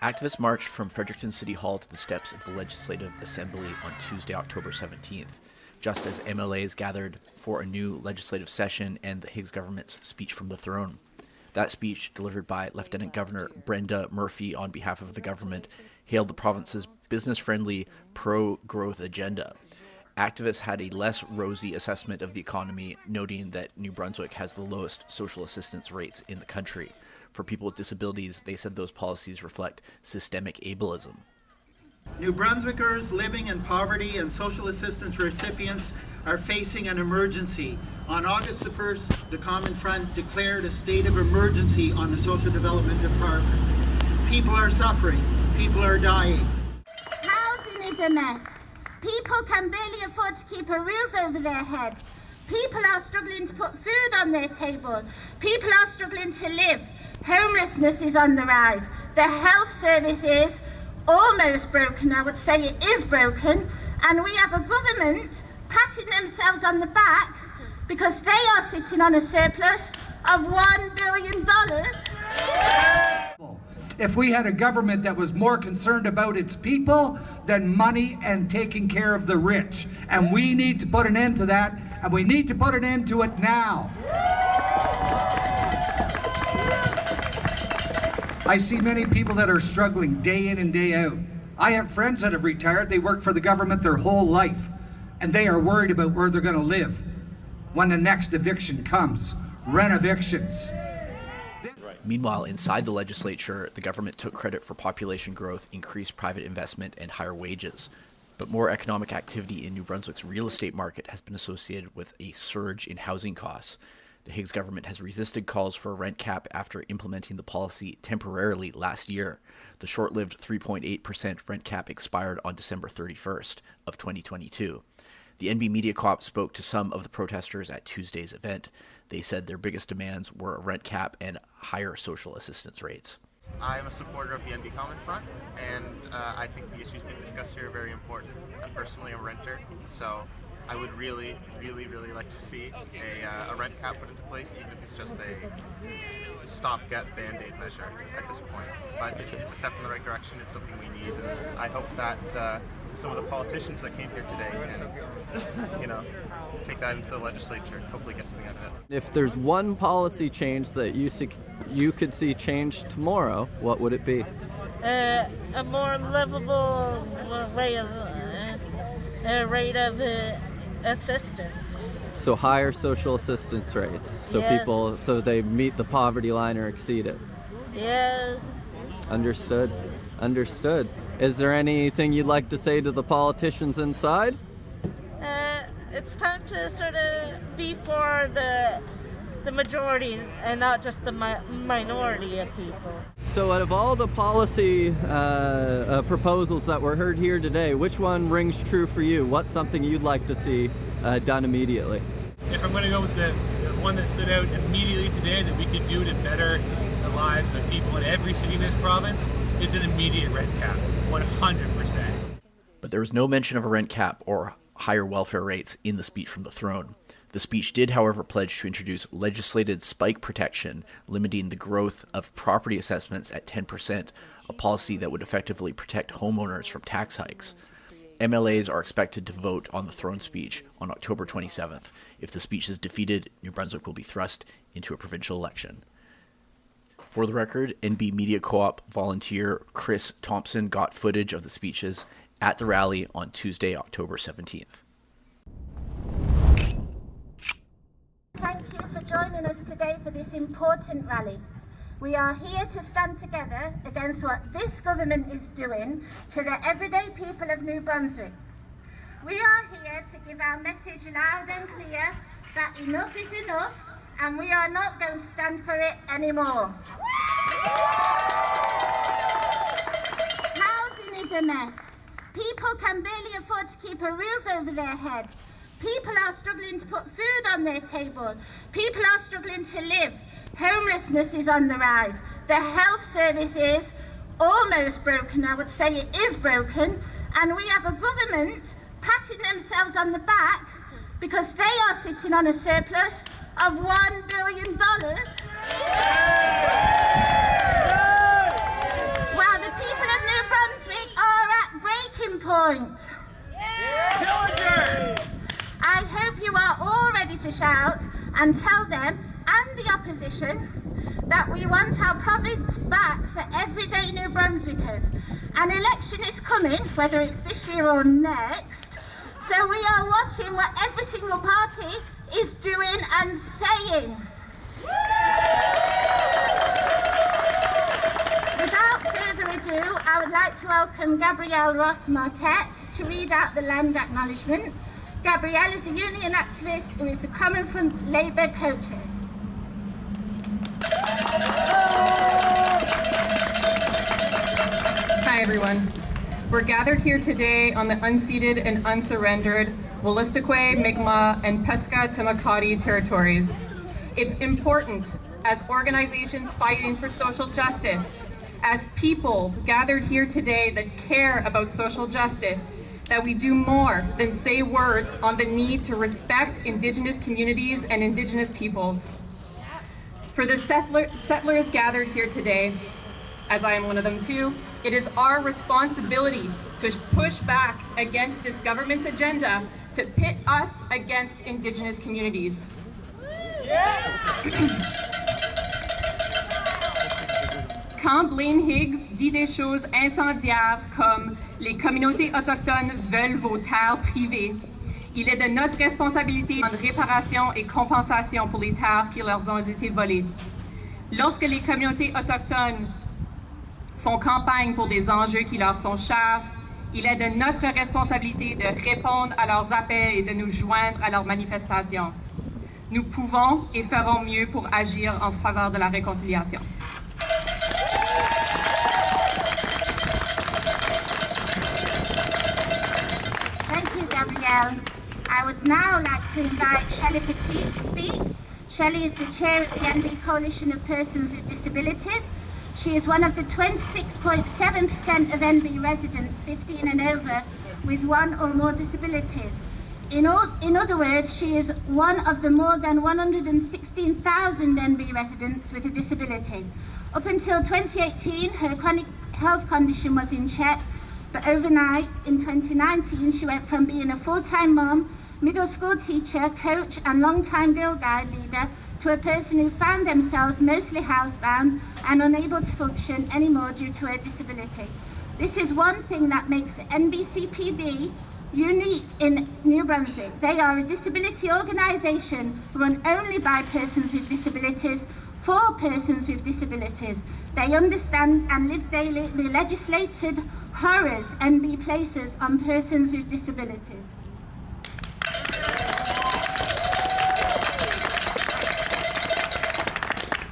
Activists marched from Fredericton City Hall to the steps of the Legislative Assembly on Tuesday, October 17th, just as MLAs gathered for a new legislative session and the Higgs government's speech from the throne. That speech, delivered by Lieutenant Governor Brenda Murphy on behalf of the government, hailed the province's business-friendly, pro-growth agenda. Activists had a less rosy assessment of the economy, noting that New Brunswick has the lowest social assistance rates in the country. For people with disabilities, they said those policies reflect systemic ableism. New Brunswickers living in poverty and social assistance recipients are facing an emergency. On August the 1st, the Common Front declared a state of emergency on the Social Development Department. People are suffering. People are dying. Housing is a mess. People can barely afford to keep a roof over their heads. People are struggling to put food on their table. People are struggling to live. Homelessness is on the rise. The health service is almost broken. I would say it is broken. And we have a government patting themselves on the back because they are sitting on a surplus of $1 billion. If we had a government that was more concerned about its people than money and taking care of the rich. And we need to put an end to that, and we need to put an end to it now. I see many people that are struggling day in and day out. I have friends that have retired. They work for the government their whole life, and they are worried about where they're going to live when the next eviction comes. Rent evictions. Meanwhile, inside the legislature, the government took credit for population growth, increased private investment, and higher wages. But more economic activity in New Brunswick's real estate market has been associated with a surge in housing costs. The Higgs government has resisted calls for a rent cap after implementing the policy temporarily last year. The short-lived 3.8% rent cap expired on December 31st of 2022. The NB Media Co-op spoke to some of the protesters at Tuesday's event. They said their biggest demands were a rent cap and higher social assistance rates. I am a supporter of the NB Common Front, and I think the issues being discussed here are very important. I'm personally a renter, so I would really like to see a rent cap put into place, even if it's just a stopgap band-aid measure at this point. But it's a step in the right direction. It's something we need, and I hope that some of the politicians that came here today can, take that into the legislature and hopefully get something out of it. If there's one policy change that you could see change tomorrow, what would it be? A more livable way of rate of assistance. So higher social assistance rates, so Yes. so they meet the poverty line or exceed it. Yeah. Understood. Is there anything you'd like to say to the politicians inside? It's time to sort of be for the majority and not just the minority of people. So out of all the policy proposals that were heard here today, which one rings true for you? What's something you'd like to see done immediately? If I'm going to go with the one that stood out immediately today that we could do to better the lives of people in every city in this province, it's an immediate rent cap, 100%. But there was no mention of a rent cap or higher welfare rates in the speech from the throne. The speech did, however, pledge to introduce legislated spike protection, limiting the growth of property assessments at 10%, a policy that would effectively protect homeowners from tax hikes. MLAs are expected to vote on the throne speech on October 27th. If the speech is defeated, New Brunswick will be thrust into a provincial election. For the record, NB Media Co-op volunteer Chris Thompson got footage of the speeches at the rally on Tuesday, October 17th. Thank you for joining us today for this important rally. We are here to stand together against what this government is doing to the everyday people of New Brunswick. We are here to give our message loud and clear that enough is enough, and we are not going to stand for it anymore. Housing is a mess. People can barely afford to keep a roof over their heads. People are struggling to put food on their table. People are struggling to live. Homelessness is on the rise. The health service is almost broken. I would say it is broken. And we have a government patting themselves on the back because they are sitting on a surplus of $1 billion. While the people point. I hope you are all ready to shout and tell them and the opposition that we want our province back for everyday New Brunswickers. An election is coming, whether it's this year or next, so we are watching what every single party is doing and saying. Without further ado, I would like to welcome Gabrielle Ross Marquette to read out the land acknowledgement. Gabrielle is a union activist who is the Common Front's Labour co-chair. Hi everyone. We're gathered here today on the unceded and unsurrendered Wolastoqey, Mi'kmaq, and Pesca Tamakati territories. It's important, as organizations fighting for social justice, as people gathered here today that care about social justice, that we do more than say words on the need to respect Indigenous communities and Indigenous peoples. For the settlers gathered here today, as I am one of them too, it is our responsibility to push back against this government's agenda to pit us against Indigenous communities. Quand Blaine Higgs dit des choses incendiaires comme « les communautés autochtones veulent vos terres privées », il est de notre responsabilité de réparation et compensation pour les terres qui leur ont été volées. Lorsque les communautés autochtones font campagne pour des enjeux qui leur sont chers, il est de notre responsabilité de répondre à leurs appels et de nous joindre à leurs manifestations. Nous pouvons et ferons mieux pour agir en faveur de la réconciliation. Thank you, Gabrielle. I would now like to invite Shelley Petit to speak. Shelley is the chair of the NB Coalition of Persons with Disabilities. She is one of the 26.7% of NB residents 15 and over with one or more disabilities. In other words, she is one of the more than 116,000 NB residents with a disability. Up until 2018, her chronic health condition was in check, but overnight in 2019, she went from being a full-time mom, middle school teacher, coach, and long-time Girl Guide leader to a person who found themselves mostly housebound and unable to function anymore due to her disability. This is one thing that makes NBCPD unique in New Brunswick. They are a disability organisation run only by persons with disabilities for persons with disabilities. They understand and live daily the legislated horrors NB places on persons with disabilities.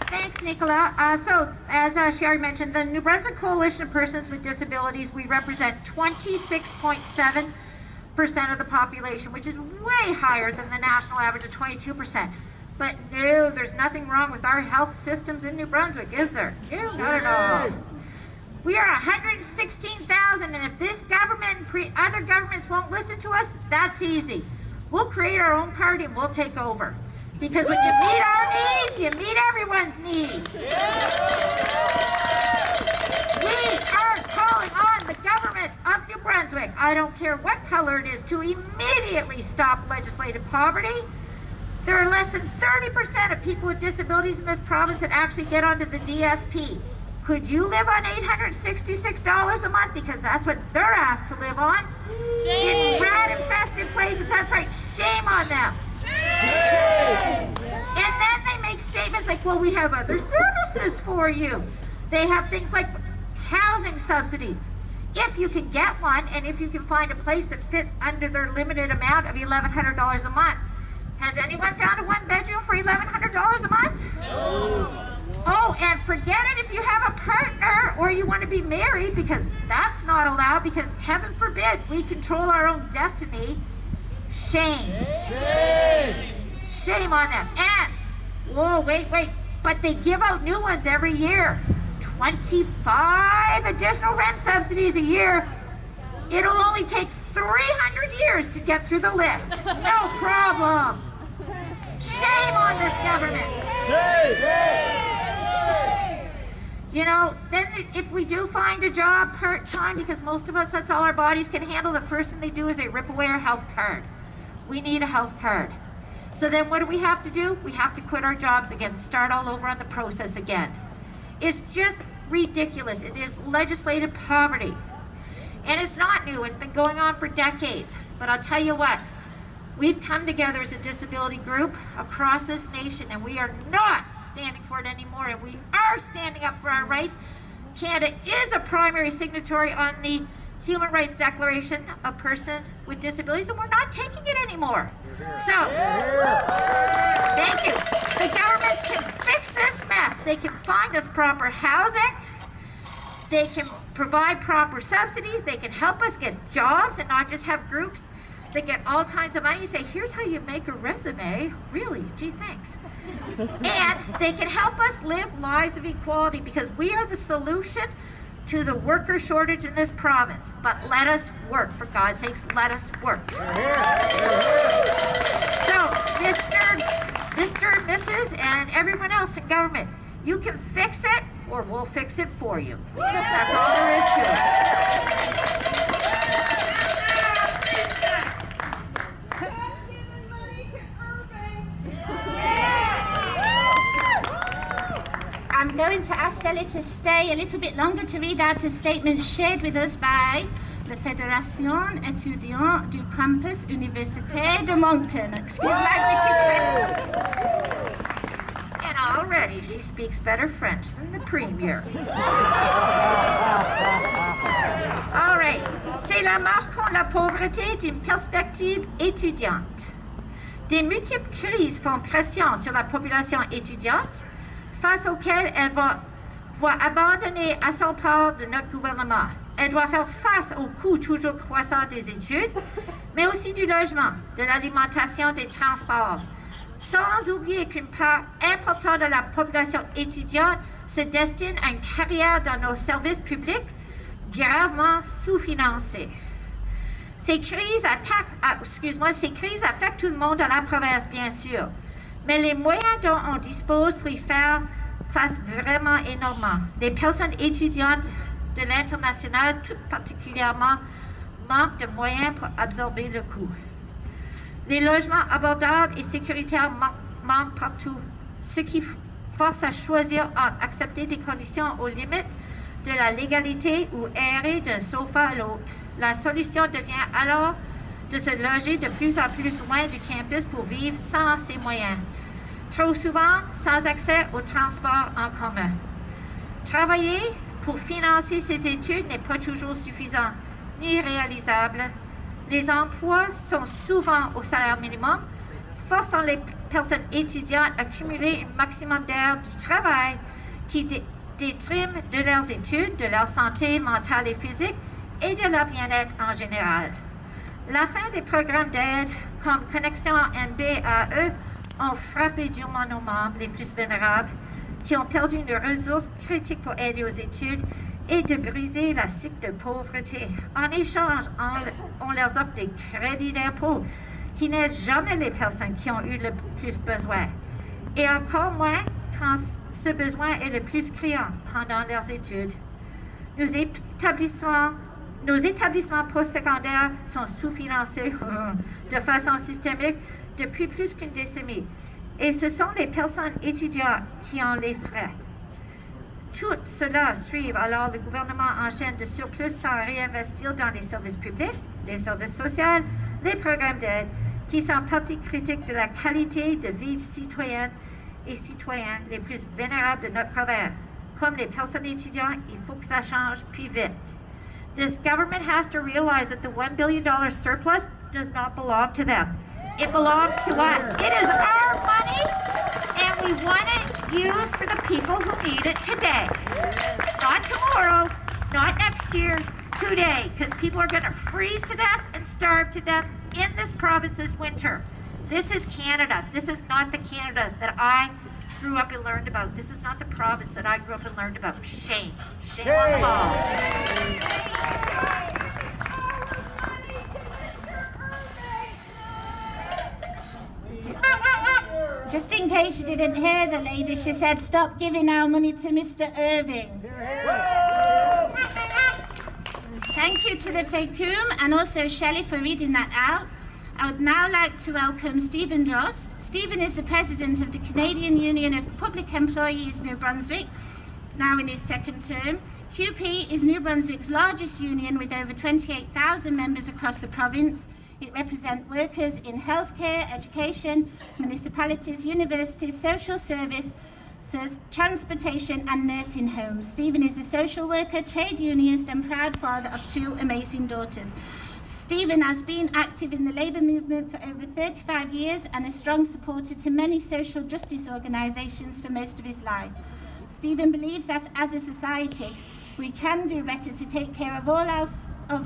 Thanks, Nicola. So, as Sherry mentioned, the New Brunswick Coalition of Persons with Disabilities, we represent 26.7% of the population, which is way higher than the national average of 22%. But no, there's nothing wrong with our health systems in New Brunswick, is there? No, not at all. We are 116,000, and if this government and other governments won't listen to us, that's easy. We'll create our own party and we'll take over. Because when you meet our needs, you meet everyone's needs. We are calling on the government of New Brunswick, I don't care what color it is, to immediately stop legislative poverty. There are less than 30% of people with disabilities in this province that actually get onto the DSP. Could you live on $866 a month? Because that's what they're asked to live on. Shame. In rat-infested places, that's right, shame on them. Shame. And then they make statements like, well, we have other services for you. They have things like housing subsidies. If you can get one, and if you can find a place that fits under their limited amount of $1,100 a month. Has anyone found a one-bedroom for $1,100 a month? No. Oh, and forget it if you have a partner or you want to be married, because that's not allowed, because heaven forbid we control our own destiny. Shame. Shame. Shame on them. And, whoa, wait, but they give out new ones every year. 25 additional rent subsidies a year. It'll only take 300 years to get through the list. No problem. Shame on this government. Shame. You know, then if we do find a job part-time, because most of us, that's all our bodies can handle, the first thing they do is they rip away our health card. We need a health card. So then what do we have to do? We have to quit our jobs again, start all over on the process again. It's just ridiculous. It is legislative poverty. And it's not new. It's been going on for decades. But I'll tell you what, we've come together as a disability group across this nation, and we are not standing for it anymore, and we are standing up for our rights. Canada is a primary signatory on the Human Rights Declaration of Persons with Disabilities, and we're not taking it anymore. So, thank you. The government can fix this mess. They can find us proper housing. They can provide proper subsidies. They can help us get jobs and not just have groups that get all kinds of money. You say, here's how you make a resume. Really? Gee, thanks. And they can help us live lives of equality, because we are the solution to the worker shortage in this province. But let us work, for God's sakes, let us work. So, Mr. and Mrs. and everyone else in government, you can fix it, or we'll fix it for you. That's all there is to it. I'm going to ask Shelley to stay a little bit longer to read out a statement shared with us by the Fédération étudiante du campus universitaire de Moncton. Excuse my British French. And already she speaks better French than the Premier. All right. C'est la marche contre la pauvreté d'une perspective étudiante. Des multiples crises font pression sur la population étudiante, face auxquelles elle va abandonner à son part de notre gouvernement. Elle doit faire face aux coûts toujours croissants des études, mais aussi du logement, de l'alimentation, des transports. Sans oublier qu'une part importante de la population étudiante se destine à une carrière dans nos services publics gravement sous-financés. Ces crises affectent tout le monde dans la province, bien sûr, mais les moyens dont on dispose pour y faire face vraiment énormément. Les personnes étudiantes de l'international, tout particulièrement, manquent de moyens pour absorber le coût. Les logements abordables et sécuritaires manquent partout, ce qui force à choisir entre accepter des conditions aux limites de la légalité ou errer d'un sofa à l'autre. La solution devient alors de se loger de plus en plus loin du campus pour vivre sans ces moyens. Trop souvent, sans accès au transport en commun. Travailler pour financer ses études n'est pas toujours suffisant, ni réalisable. Les emplois sont souvent au salaire minimum, forçant les personnes étudiantes à cumuler un maximum d'heures du travail qui détriment de leurs études, de leur santé mentale et physique et de leur bien-être en général. La fin des programmes d'aide comme Connexion NB AE ont frappé durement nos membres les plus vulnérables qui ont perdu une ressource critique pour aider aux études et de briser la cycle de pauvreté. En échange, on leur offre des crédits d'impôt qui n'aident jamais les personnes qui ont eu le plus besoin, et encore moins quand ce besoin est le plus criant pendant leurs études. Nos établissements postsecondaires sont sous-financés de façon systémique depuis plus qu'une décennie, et ce sont les personnes étudiantes qui ont les frais. Tout cela suit, alors le gouvernement enchaîne de surplus sans réinvestir dans les services publics, les services sociaux, les programmes d'aide, qui sont partie critique de la qualité de vie citoyenne et citoyens les plus vulnérables de notre province. Comme les personnes étudiantes, il faut que ça change puis vite. This government has to realize that the $1 billion surplus does not belong to them. It belongs to us. It is our money, and we want it used for the people who need it today. Not tomorrow, not next year, today, because people are going to freeze to death and starve to death in this province this winter. This is Canada. This is not the Canada that I grew up and learned about. This is not the province that I grew up and learned about. Shame. Shame on them all. Just in case you didn't hear the lady, she said, stop giving our money to Mr. Irving. Thank you to the FECUM and also Shelley for reading that out. I would now like to welcome Stephen Drost. Stephen is the president of the Canadian Union of Public Employees New Brunswick, now in his second term. QP is New Brunswick's largest union with over 28,000 members across the province. It represents workers in healthcare, education, municipalities, universities, social services, transportation and nursing homes. Stephen is a social worker, trade unionist and proud father of 2 amazing daughters. Stephen has been active in the labour movement for over 35 years and a strong supporter to many social justice organisations for most of his life. Stephen believes that as a society we can do better to take care of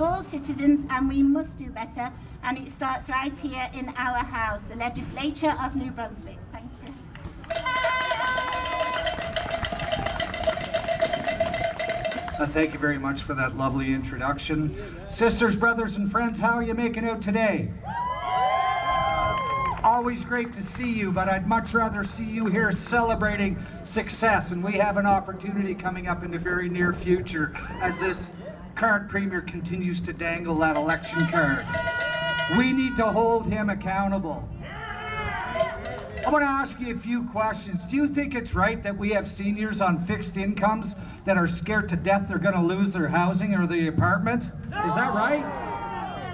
all citizens, and we must do better, and it starts right here in our house, the legislature of New Brunswick. Thank you. Thank you very much for that lovely introduction. Sisters, brothers, and friends, how are you making out today? Always great to see you, but I'd much rather see you here celebrating success, and we have an opportunity coming up in the very near future as this current Premier continues to dangle that election card. We need to hold him accountable. I want to ask you a few questions. Do you think it's right that we have seniors on fixed incomes that are scared to death they're going to lose their housing or the apartment? Is that right?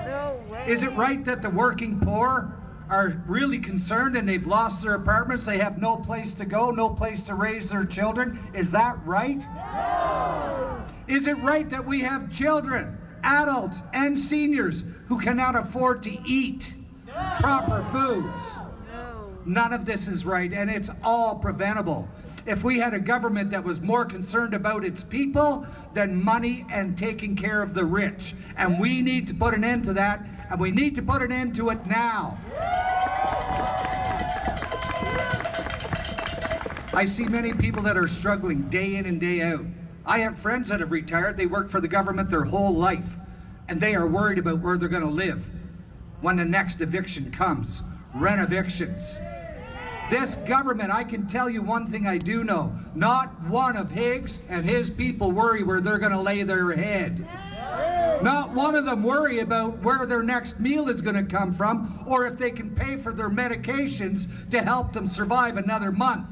No way. Is it right that the working poor are really concerned and they've lost their apartments, they have no place to go, no place to raise their children? Is that right? No. Is it right that we have children, adults, and seniors who cannot afford to eat proper foods? None of this is right, and it's all preventable. If we had a government that was more concerned about its people than money and taking care of the rich. And we need to put an end to that, and we need to put an end to it now. I see many people that are struggling day in and day out. I have friends that have retired, they work for the government their whole life, and they are worried about where they're going to live when the next eviction comes. Rent-evictions. This government, I can tell you one thing I do know. Not one of Higgs and his people worry where they're going to lay their head. Not one of them worry about where their next meal is going to come from or if they can pay for their medications to help them survive another month.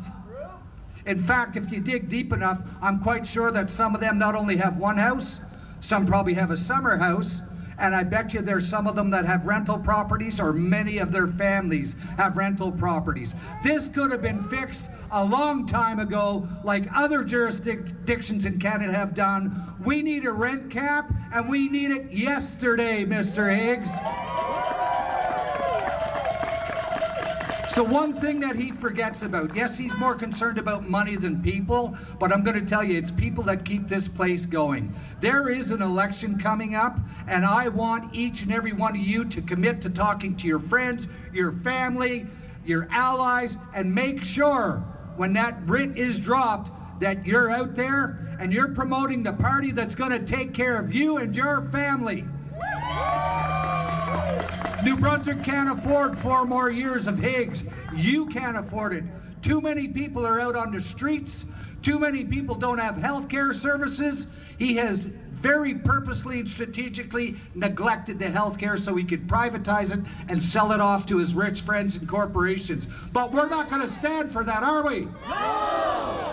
In fact, if you dig deep enough, I'm quite sure that some of them not only have one house, some probably have a summer house, and I bet you there's some of them that have rental properties, or many of their families have rental properties. This could have been fixed a long time ago, like other jurisdictions in Canada have done. We need a rent cap, and we need it yesterday, Mr. Higgs. So one thing that he forgets about, yes, he's more concerned about money than people, but I'm going to tell you, it's people that keep this place going. There is an election coming up, and I want each and every one of you to commit to talking to your friends, your family, your allies, and make sure when that writ is dropped that you're out there and you're promoting the party that's going to take care of you and your family. New Brunswick can't afford 4 more years of Higgs. You can't afford it. Too many people are out on the streets. Too many people don't have health care services. He has very purposely and strategically neglected the health care so he could privatize it and sell it off to his rich friends and corporations. But we're not going to stand for that, are we? No!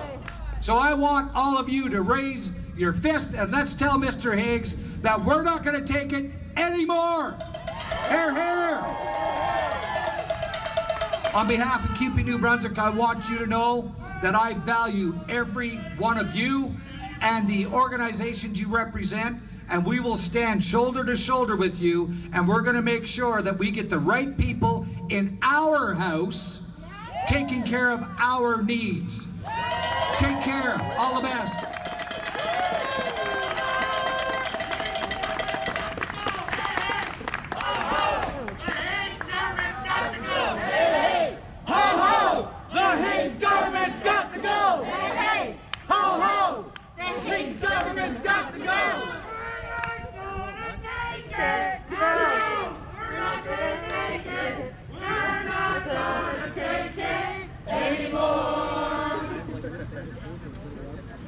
So I want all of you to raise your fist and let's tell Mr. Higgs that we're not going to take it anymore. Hear, hear! On behalf of QP New Brunswick, I want you to know that I value every one of you and the organizations you represent, and we will stand shoulder to shoulder with you, and we're going to make sure that we get the right people in our house taking care of our needs. Take care. All the best.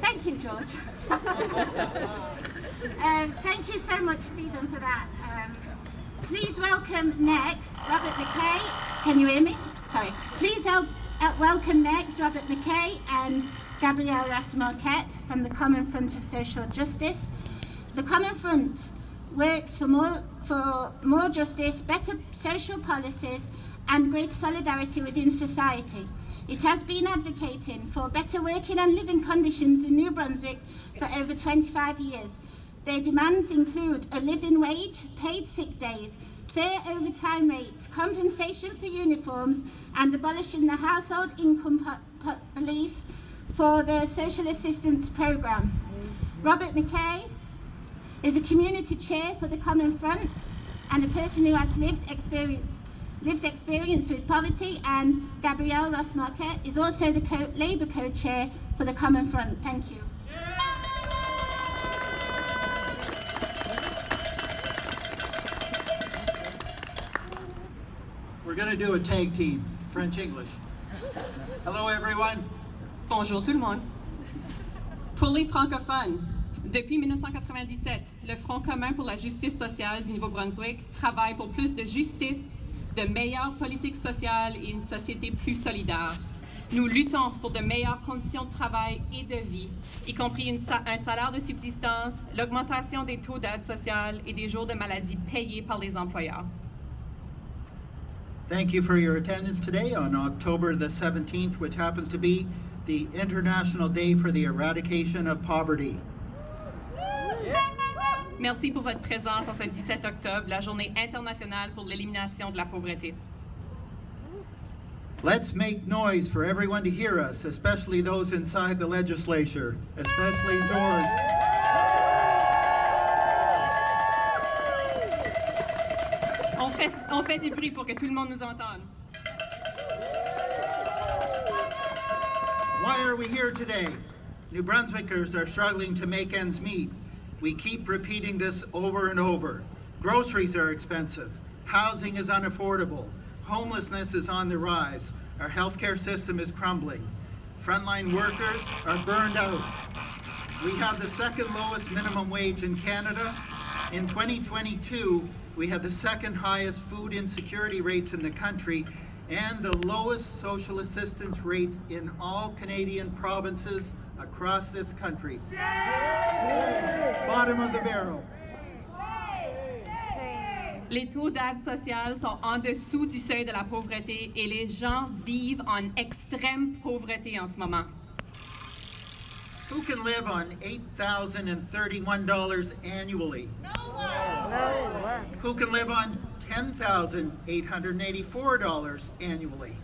Thank you. George. Thank you so much, Stephen, for that. Please welcome next Robert McKay. Can you hear me? Sorry. Please welcome next Robert McKay and Gabrielle Ross-Marquette from the Common Front of Social Justice. The Common Front works for more justice, better social policies, and greater solidarity within society. It has been advocating for better working and living conditions in New Brunswick for over 25 years. Their demands include a living wage, paid sick days, fair overtime rates, compensation for uniforms, and abolishing the household income police for the social assistance programme. Robert McKay is a community chair for the Common Front and a person who has lived experience with poverty, and Gabrielle Ross-Marquette is also the Labour co-chair for the Common Front. Thank you. We're going to do a tag team, French-English. Hello everyone. Bonjour tout le monde. Pour les francophones, depuis 1997, le Front commun pour la justice sociale du Nouveau-Brunswick travaille pour plus de justice, de meilleures politiques sociales et une société plus solidaire. Nous luttons pour de meilleures conditions de travail et de vie, y compris un salaire de subsistance, l'augmentation des taux d'aide sociale et des jours de maladie payés par les employeurs. Thank you for your attendance today on October the 17th, which happens to be the International Day for the Eradication of Poverty. Merci pour votre présence en ce 17 octobre, la journée internationale pour l'élimination de la pauvreté. Let's make noise for everyone to hear us, especially those inside the legislature, especially George. On fait du bruit pour que tout le monde nous entende. Why are we here today? New Brunswickers are struggling to make ends meet. We keep repeating this over and over. Groceries are expensive. Housing is unaffordable. Homelessness is on the rise. Our healthcare system is crumbling. Frontline workers are burned out. We have the second lowest minimum wage in Canada. In 2022, we had the second highest food insecurity rates in the country and the lowest social assistance rates in all Canadian provinces across this country. Bottom of the barrel. Les taux d'aide sociale sont en dessous du seuil de la pauvreté et les gens vivent en extrême pauvreté en ce moment. Who can live on $8,031 annually? No one. Who can live on $10,884 annually?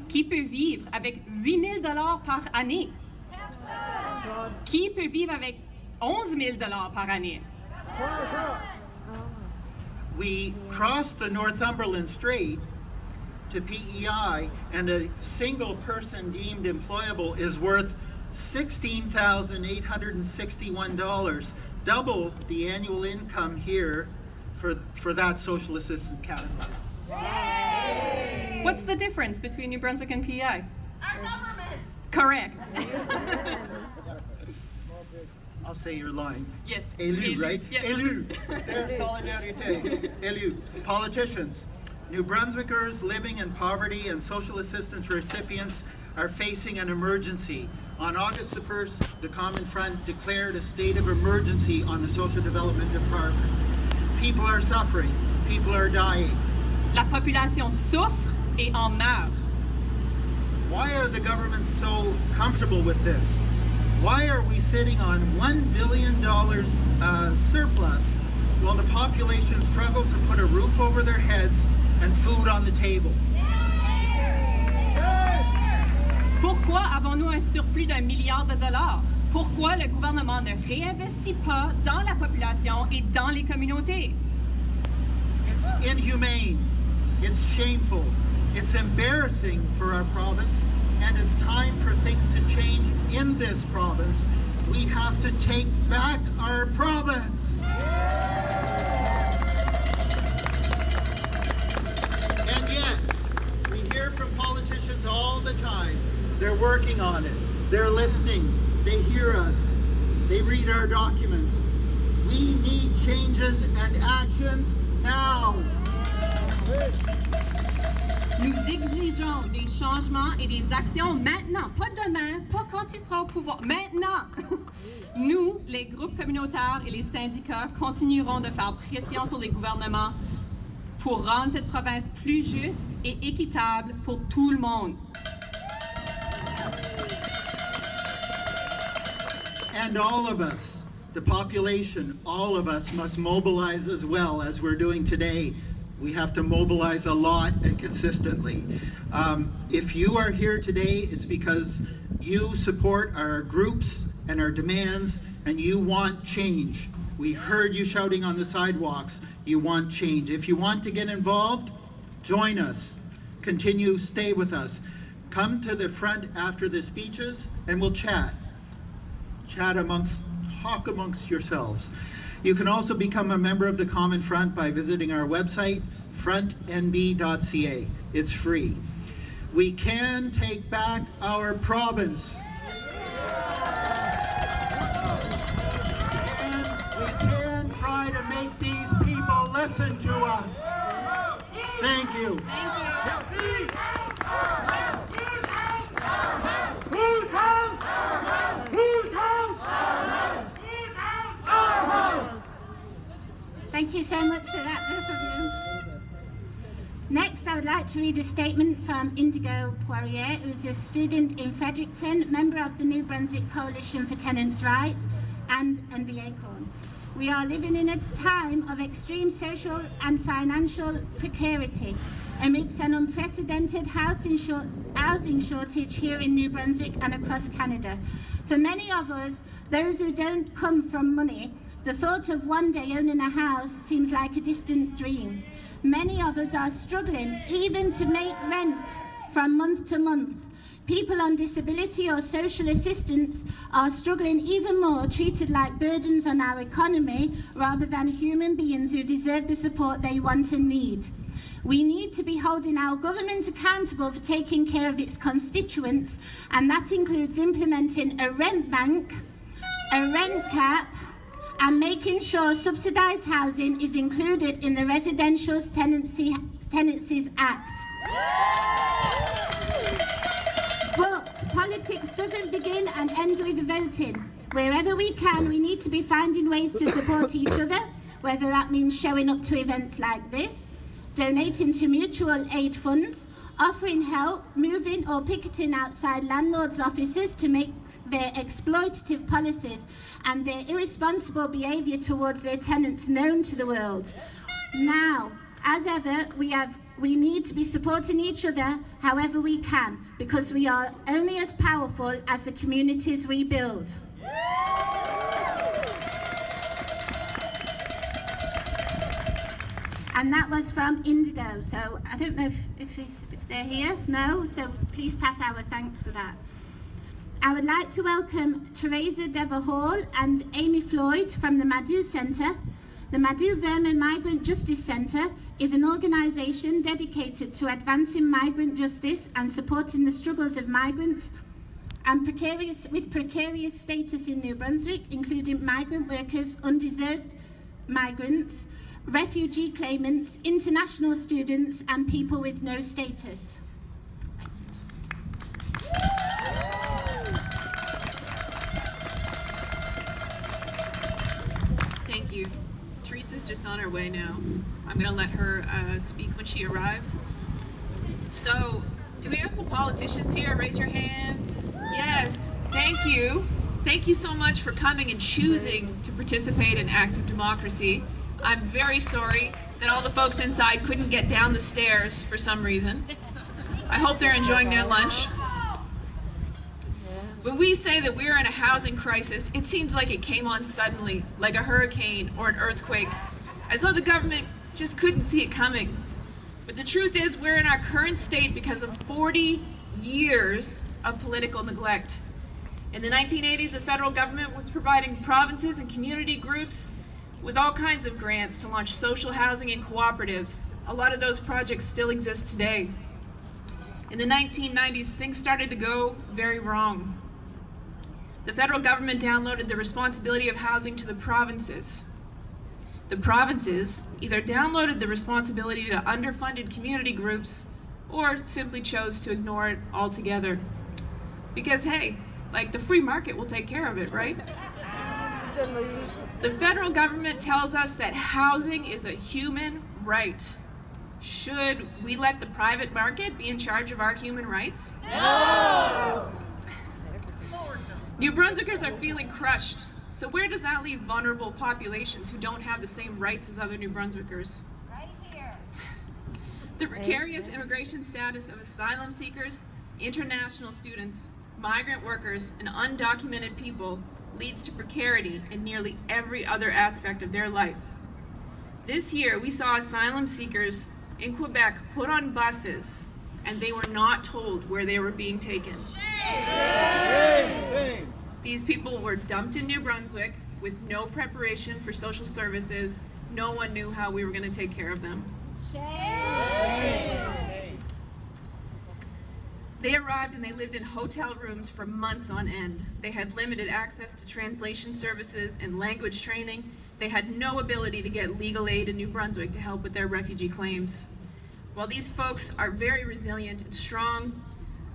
Qui peut vivre avec 8 000 $ par année? Qui peut vivre avec 11 000 $ par année? We crossed the Northumberland Strait to PEI, and a single person deemed employable is worth $16,861, double the annual income here for that social assistance category. What's the difference between New Brunswick and PEI? Our government. Correct. I'll say your line. Yes. Élu, right? Yes. Élu. There's solidarité. Élu. Politicians. New Brunswickers living in poverty and social assistance recipients are facing an emergency. On August the 1st, the Common Front declared a state of emergency on the Social Development Department. People are suffering. People are dying. La population souffre et en meurt. Why are the governments so comfortable with this? Why are we sitting on $1 billion surplus while the population struggles to put a roof over their heads and food on the table? Pourquoi avons-nous un surplus d'1 milliard de dollars? Pourquoi le gouvernement ne réinvestit pas dans la population et dans les communautés? It's inhumane. It's shameful. It's embarrassing for our province, and it's time for things to change in this province. We have to take back our province. And yet, we hear from politicians all the time. They're working on it. They're listening. they hear us, they read our documents. We need changes and actions now. Nous exigeons des changements et des actions maintenant, pas demain, pas quand il sera au pouvoir, maintenant. Nous, les groupes communautaires et les syndicats, continuerons de faire pression sur les gouvernements pour rendre cette province plus juste et équitable pour tout le monde. And all of us, the population, all of us must mobilize as well as we're doing today. We have to mobilize a lot and consistently. If you are here today, it's because you support our groups and our demands, and you want change. We heard you shouting on the sidewalks, you want change. If you want to get involved, join us. Continue, stay with us. Come to the front after the speeches and we'll chat. Talk amongst yourselves. You can also become a member of the Common Front by visiting our website, frontnb.ca. It's free. We can take back our province. And we can try to make these people listen to us. Thank you. Whose house? Whose house? Thank you so much for that, both of you. Next, I would like to read a statement from Indigo Poirier, who is a student in Fredericton, member of the New Brunswick Coalition for Tenants' Rights and NB ACORN. We are living in a time of extreme social and financial precarity amidst an unprecedented housing shortage here in New Brunswick and across Canada. For many of us, those who don't come from money, the thought of one day owning a house seems like a distant dream. Many of us are struggling even to make rent from month to month. People on disability or social assistance are struggling even more, treated like burdens on our economy rather than human beings who deserve the support they want and need. We need to be holding our government accountable for taking care of its constituents, and that includes implementing a rent bank, a rent cap, and making sure subsidised housing is included in the Residential Tenancies Act. But politics doesn't begin and end with voting. Wherever we can, we need to be finding ways to support each other, whether that means showing up to events like this, donating to mutual aid funds, offering help, moving or picketing outside landlords' offices to make their exploitative policies and their irresponsible behaviour towards their tenants known to the world. Now, as ever, we need to be supporting each other however we can, because we are only as powerful as the communities we build. And that was from Indigo, so I don't know if they're here. No? So please pass our thanks for that. I would like to welcome Teresa Dever Hall and Amy Floyd from the Madu Centre. The Madu Vermin Migrant Justice Centre is an organisation dedicated to advancing migrant justice and supporting the struggles of migrants and precarious status in New Brunswick, including migrant workers, undeserved migrants, refugee claimants, international students and people with no status. Thank you. Teresa's just on her way now. I'm going to let her speak when she arrives. So, do we have some politicians here? Raise your hands. Yes, thank you. Thank you so much for coming and choosing to participate in active democracy. I'm very sorry that all the folks inside couldn't get down the stairs for some reason. I hope they're enjoying their lunch. When we say that we're in a housing crisis, it seems like it came on suddenly, like a hurricane or an earthquake, as though the government just couldn't see it coming. But the truth is, we're in our current state because of 40 years of political neglect. In the 1980s, the federal government was providing provinces and community groups with all kinds of grants to launch social housing and cooperatives. A lot of those projects still exist today. In the 1990s, things started to go very wrong. The federal government downloaded the responsibility of housing to the provinces. The provinces either downloaded the responsibility to underfunded community groups or simply chose to ignore it altogether. Because hey, like, the free market will take care of it, right? The federal government tells us that housing is a human right. Should we let the private market be in charge of our human rights? No! New Brunswickers are feeling crushed. So where does that leave vulnerable populations who don't have the same rights as other New Brunswickers? Right here. The precarious immigration status of asylum seekers, international students, migrant workers, and undocumented people leads to precarity in nearly every other aspect of their life. This year, we saw asylum seekers in Quebec put on buses, and they were not told where they were being taken. These people were dumped in New Brunswick with no preparation for social services. No one knew how we were going to take care of them. They arrived and they lived in hotel rooms for months on end. They had limited access to translation services and language training. They had no ability to get legal aid in New Brunswick to help with their refugee claims. While these folks are very resilient and strong,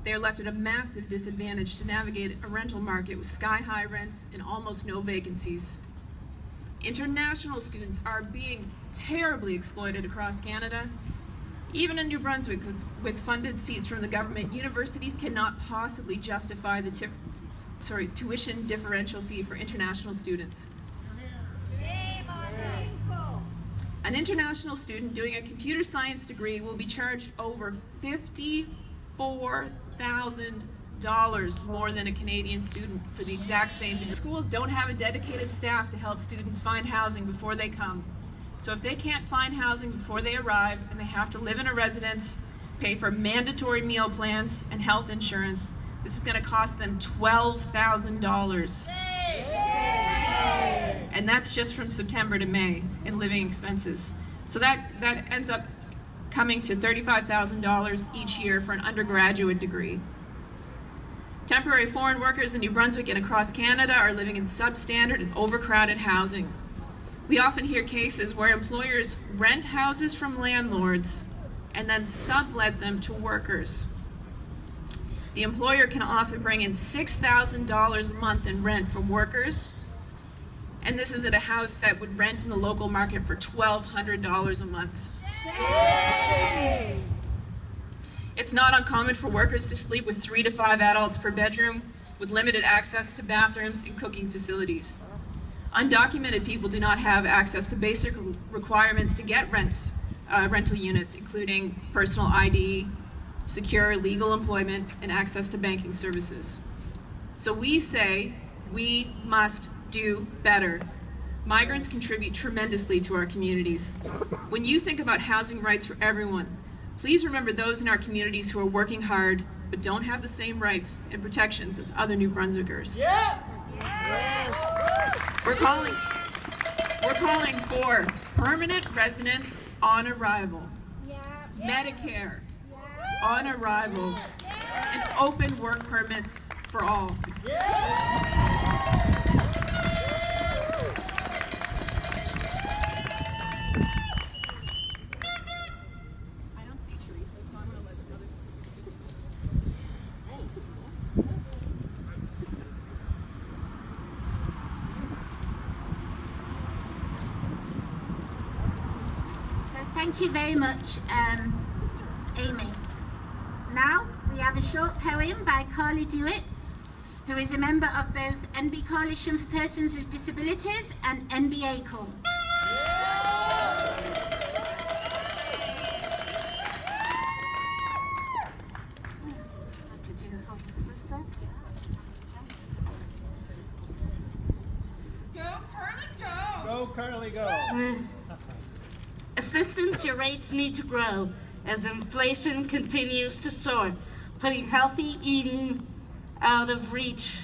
they are left at a massive disadvantage to navigate a rental market with sky-high rents and almost no vacancies. International students are being terribly exploited across Canada. Even in New Brunswick, with funded seats from the government, universities cannot possibly justify the tuition differential fee for international students. An international student doing a computer science degree will be charged over $54,000 more than a Canadian student for the exact same. Schools don't have a dedicated staff to help students find housing before they come. So if they can't find housing before they arrive and they have to live in a residence, pay for mandatory meal plans and health insurance, this is going to cost them $12,000. And that's just from September to May in living expenses. So that ends up coming to $35,000 each year for an undergraduate degree. Temporary foreign workers in New Brunswick and across Canada are living in substandard and overcrowded housing. We often hear cases where employers rent houses from landlords and then sublet them to workers. The employer can often bring in $6,000 a month in rent from workers, and this is at a house that would rent in the local market for $1,200 a month. It's not uncommon for workers to sleep with 3 to 5 adults per bedroom with limited access to bathrooms and cooking facilities. Undocumented people do not have access to basic requirements to get rental units, including personal ID, secure legal employment, and access to banking services. So we say we must do better. Migrants contribute tremendously to our communities. When you think about housing rights for everyone, please remember those in our communities who are working hard but don't have the same rights and protections as other New Brunswickers. Yeah. We're calling for permanent residence on arrival, Medicare on arrival, and open work permits for all. Thank you very much, Amy. Now we have a short poem by Carly Dewitt, who is a member of both NB Coalition for Persons with Disabilities and NB ACORN. Go, Carly, go! Go, Carly, go! Assistance, your rates need to grow as inflation continues to soar, putting healthy eating out of reach.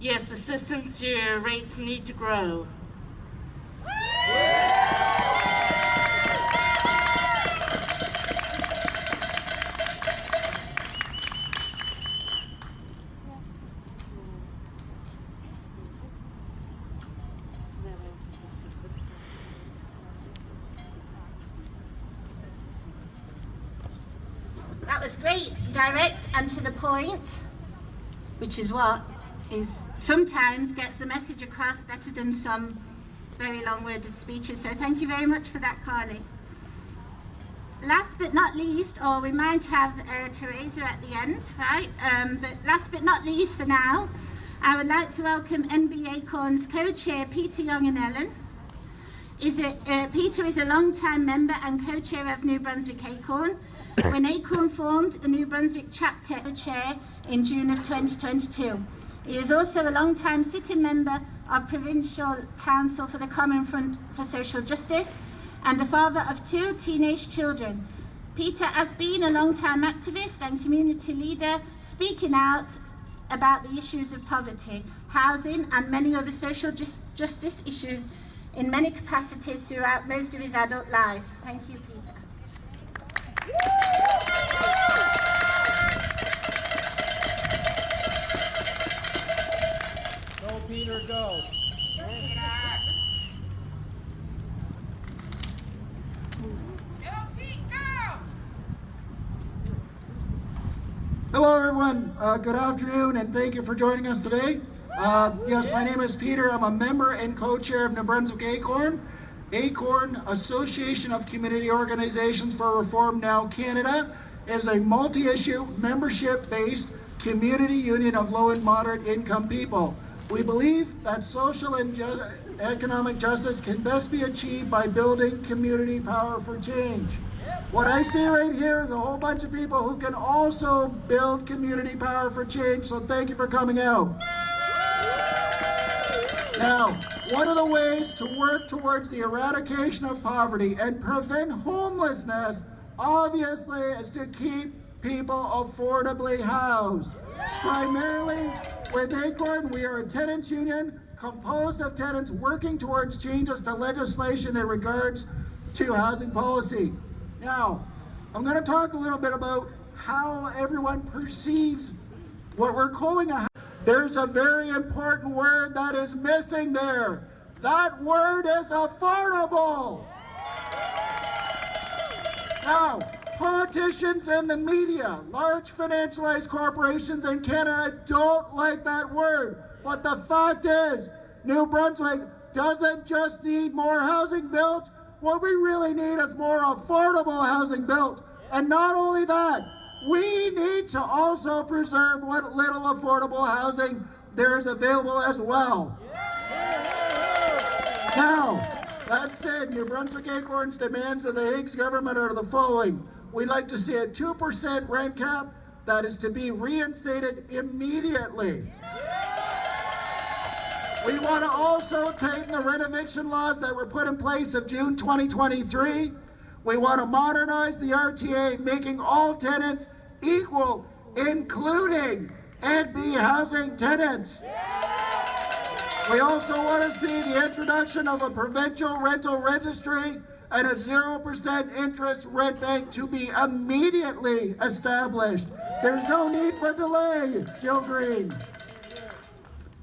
Yes, assistance, your rates need to grow. was great, direct and to the point, which is what is sometimes gets the message across better than some very long-worded speeches. So thank you very much for that, Carly. Last but not least, or we might have Teresa at the end, right? But last but not least for now, I would like to welcome NB ACORN's co-chair, Peter Young and Ellen. Peter is a long-time member and co-chair of New Brunswick ACORN. When ACORN formed a New Brunswick chapter co-chair in June of 2022. He is also a long-time sitting member of Provincial Council for the Common Front for Social Justice and a father of 2 teenage children. Peter has been a long-time activist and community leader, speaking out about the issues of poverty, housing and many other social justice issues in many capacities throughout most of his adult life. Thank you, Peter. Go, Peter, go. Hello, everyone. Good afternoon, and thank you for joining us today. Yes, my name is Peter. I'm a member and co-chair of New Brunswick ACORN. ACORN, Association of Community Organizations for Reform Now Canada, is a multi-issue, membership-based community union of low and moderate income people. We believe that social and economic justice can best be achieved by building community power for change. What I see right here is a whole bunch of people who can also build community power for change, so thank you for coming out. Now, one of the ways to work towards the eradication of poverty and prevent homelessness, obviously, is to keep people affordably housed. Primarily, with ACORN, we are a tenants union composed of tenants working towards changes to legislation in regards to housing policy. Now, I'm going to talk a little bit about how everyone perceives what we're calling a house. There's a very important word that is missing there. That word is affordable. Now, politicians and the media, large financialized corporations in Canada don't like that word. But the fact is, New Brunswick doesn't just need more housing built. What we really need is more affordable housing built. And not only that, we need to also preserve what little affordable housing there is available as well. Now, that said, New Brunswick ACORN's demands of the Higgs government are the following. We'd like to see a 2% rent cap that is to be reinstated immediately. We want to also take the rent eviction laws that were put in place of June 2023. We want to modernize the RTA, making all tenants equal, including NB housing tenants. We also want to see the introduction of a provincial rental registry and a 0% interest rent bank to be immediately established. There's no need for delay, Jill Green.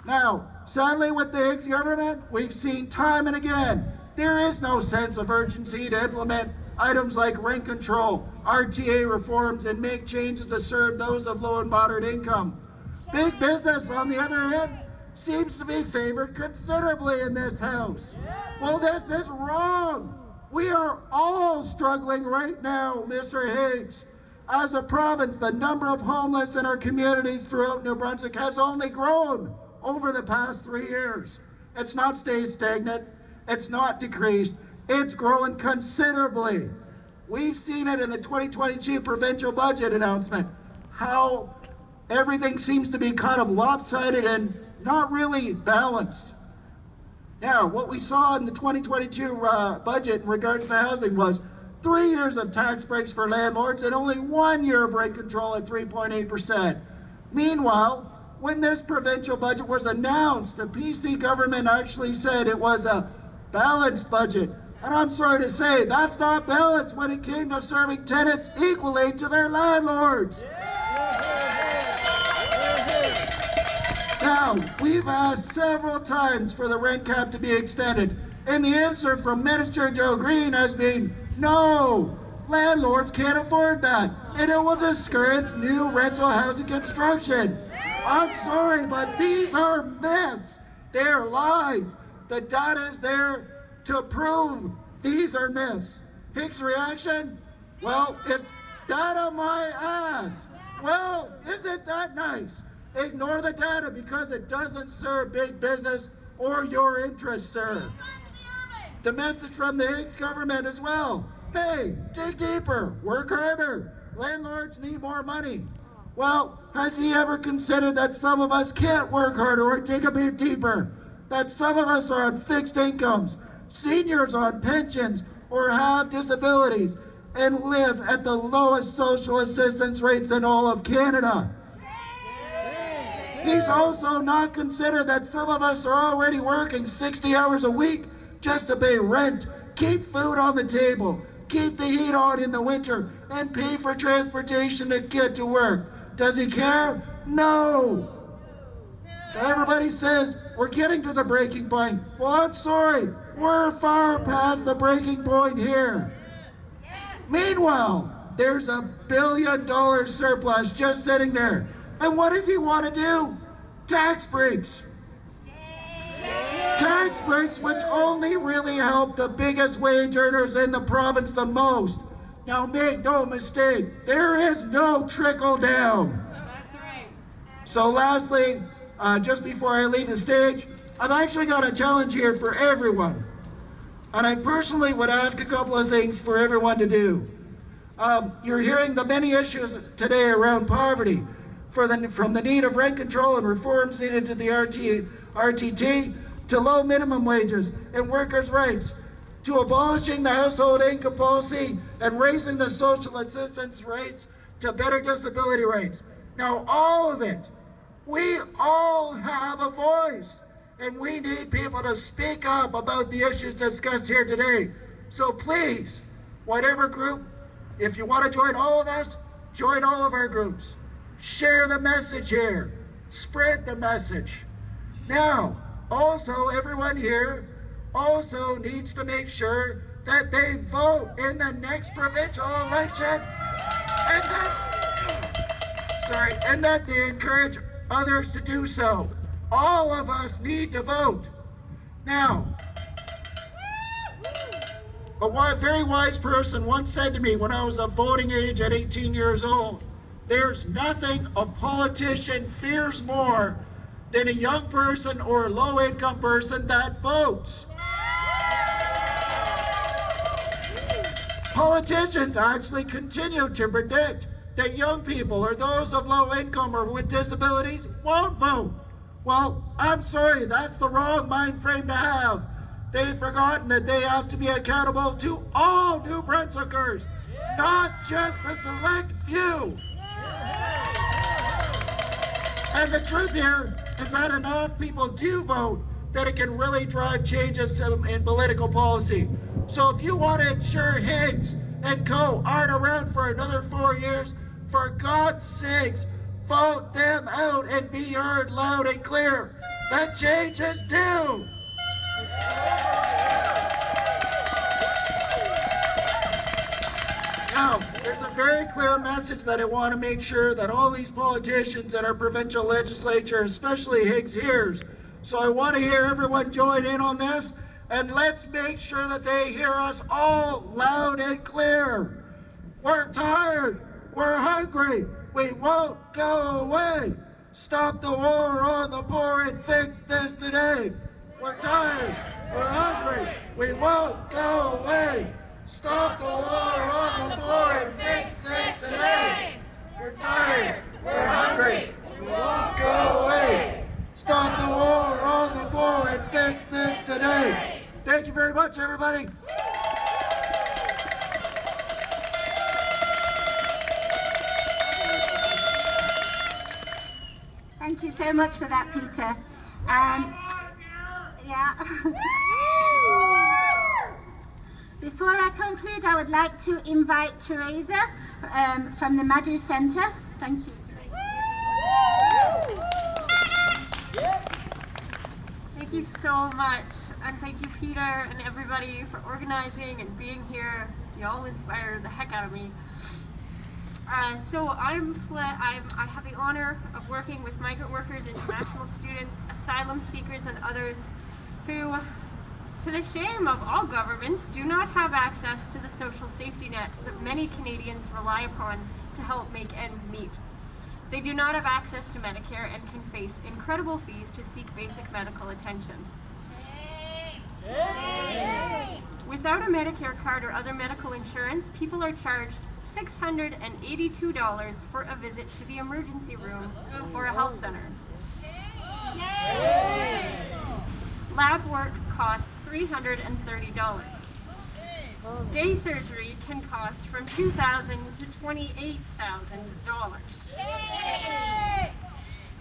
Now, sadly with the Higgs government, we've seen time and again, there is no sense of urgency to implement items like rent control, RTA reforms, and make changes to serve those of low and moderate income. Big business, on the other hand, seems to be favored considerably in this house. Well, this is wrong. We are all struggling right now, Mr. Higgs. As a province, the number of homeless in our communities throughout New Brunswick has only grown over the past 3 years. It's not stayed stagnant. It's not decreased. It's growing considerably. We've seen it in the 2022 provincial budget announcement, how everything seems to be kind of lopsided and not really balanced. Now, what we saw in the 2022 budget in regards to housing was 3 years of tax breaks for landlords and only 1 year of rent control at 3.8%. Meanwhile, when this provincial budget was announced, the PC government actually said it was a balanced budget. And I'm sorry to say, that's not balanced when it came to serving tenants equally to their landlords. Now, we've asked several times for the rent cap to be extended, and the answer from Minister Joe Green has been, no, Landlords can't afford that, and it will discourage new rental housing construction. I'm sorry, but these are myths. They're lies. The data is there to prove these are myths. Hicks' reaction? Well, it's data my ass. Well, isn't that nice? Ignore the data because it doesn't serve big business or your interests, sir. The message from the Hicks government as well. Hey, dig deeper, work harder. Landlords need more money. Well, has he ever considered that some of us can't work harder or dig a bit deeper? That some of us are on fixed incomes, seniors on pensions, or have disabilities, and live at the lowest social assistance rates in all of Canada. He's also not considered that some of us are already working 60 hours a week just to pay rent, keep food on the table, keep the heat on in the winter, and pay for transportation to get to work. Does he care? No. Everybody says we're getting to the breaking point. Well, I'm sorry, we're far past the breaking point here. Meanwhile, there's $1 billion surplus just sitting there. And what does he want to do? Tax breaks. Tax breaks which only really help the biggest wage earners in the province the most. Now make no mistake, there is no trickle down. So lastly, just before I leave the stage, I've actually got a challenge here for everyone. And I personally would ask a couple of things for everyone to do. You're hearing the many issues today around poverty, from the need of rent control and reforms needed to the RTT, to low minimum wages and workers' rights, to abolishing the household income policy and raising the social assistance rates to better disability rates. Now, all of it, we all have a voice, and we need people to speak up about the issues discussed here today. So please, whatever group, if you want to join all of us, join all of our groups. Share the message here. Spread the message. Now, also, everyone here also needs to make sure that they vote in the next provincial election, and that they encourage others to do so. All of us need to vote. Now, a very wise person once said to me when I was of voting age at 18 years old, there's nothing a politician fears more than a young person or a low-income person that votes. Politicians actually continue to predict that young people or those of low income or with disabilities won't vote. Well, I'm sorry, that's the wrong mind frame to have. They've forgotten that they have to be accountable to all New Brunswickers, not just the select few. And the truth here is that enough people do vote that it can really drive changes in political policy. So if you want to ensure Higgs and co aren't around for another 4 years, for God's sakes, vote them out and be heard loud and clear. That change is due. Now, there's a very clear message that I want to make sure that all these politicians in our provincial legislature, especially Higgs, hears. So I want to hear everyone join in on this, and let's make sure that they hear us all loud and clear. We're tired. We're hungry. We won't go away. Stop the war on the poor and fix this today. We're tired. We're hungry. We won't go away. Stop the war on the poor and fix this today. We're tired. We're hungry. We won't go away. Stop the war on the poor and fix this today. Thank you very much, everybody. Thank you so much for that, Peter. Before I conclude, I would like to invite Teresa from the Madhu Centre. Thank you, Teresa. Thank Thank you so much, and thank you, Peter, and everybody for organizing and being here. You all inspire the heck out of me. So I have the honor of working with migrant workers, international students, asylum seekers, and others who, to the shame of all governments, do not have access to the social safety net that many Canadians rely upon to help make ends meet. They do not have access to Medicare and can face incredible fees to seek basic medical attention. Without a Medicare card or other medical insurance, people are charged $682 for a visit to the emergency room or a health center. Lab work costs $330. Day surgery can cost from $2,000 to $28,000.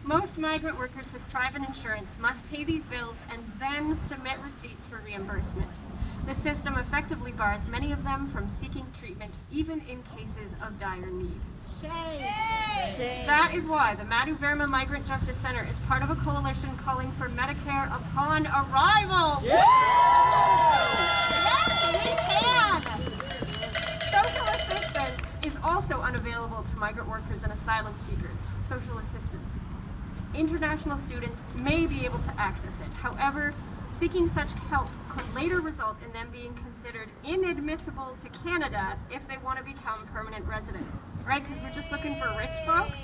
Most migrant workers with private insurance must pay these bills and then submit receipts for reimbursement. The system effectively bars many of them from seeking treatment, even in cases of dire need. That is why the Madhu Verma Migrant Justice Center is part of a coalition calling for Medicare upon arrival. Yes, we can! Social assistance is also unavailable to migrant workers and asylum seekers. Social assistance. International students may be able to access it. However, seeking such help could later result in them being considered inadmissible to Canada if they want to become permanent residents, right? Because we're just looking for rich folks.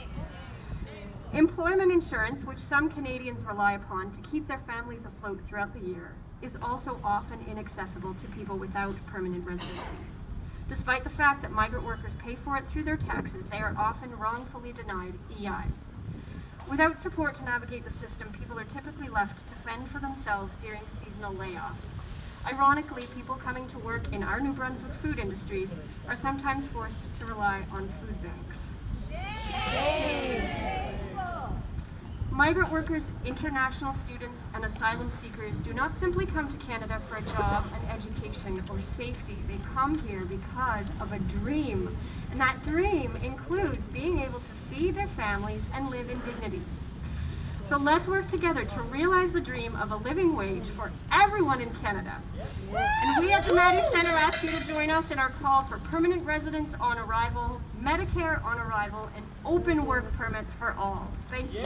Employment insurance, which some Canadians rely upon to keep their families afloat throughout the year, is also often inaccessible to people without permanent residency. Despite the fact that migrant workers pay for it through their taxes, they are often wrongfully denied EI. Without support to navigate the system, people are typically left to fend for themselves during seasonal layoffs. Ironically, people coming to work in our New Brunswick food industries are sometimes forced to rely on food banks. Migrant workers, international students, and asylum seekers do not simply come to Canada for a job, an education, or safety. They come here because of a dream. And that dream includes being able to feed their families and live in dignity. So let's work together to realize the dream of a living wage for everyone in Canada. And we at the Madhu Centre ask you to join us in our call for permanent residence on arrival, Medicare on arrival, and open work permits for all. Thank you.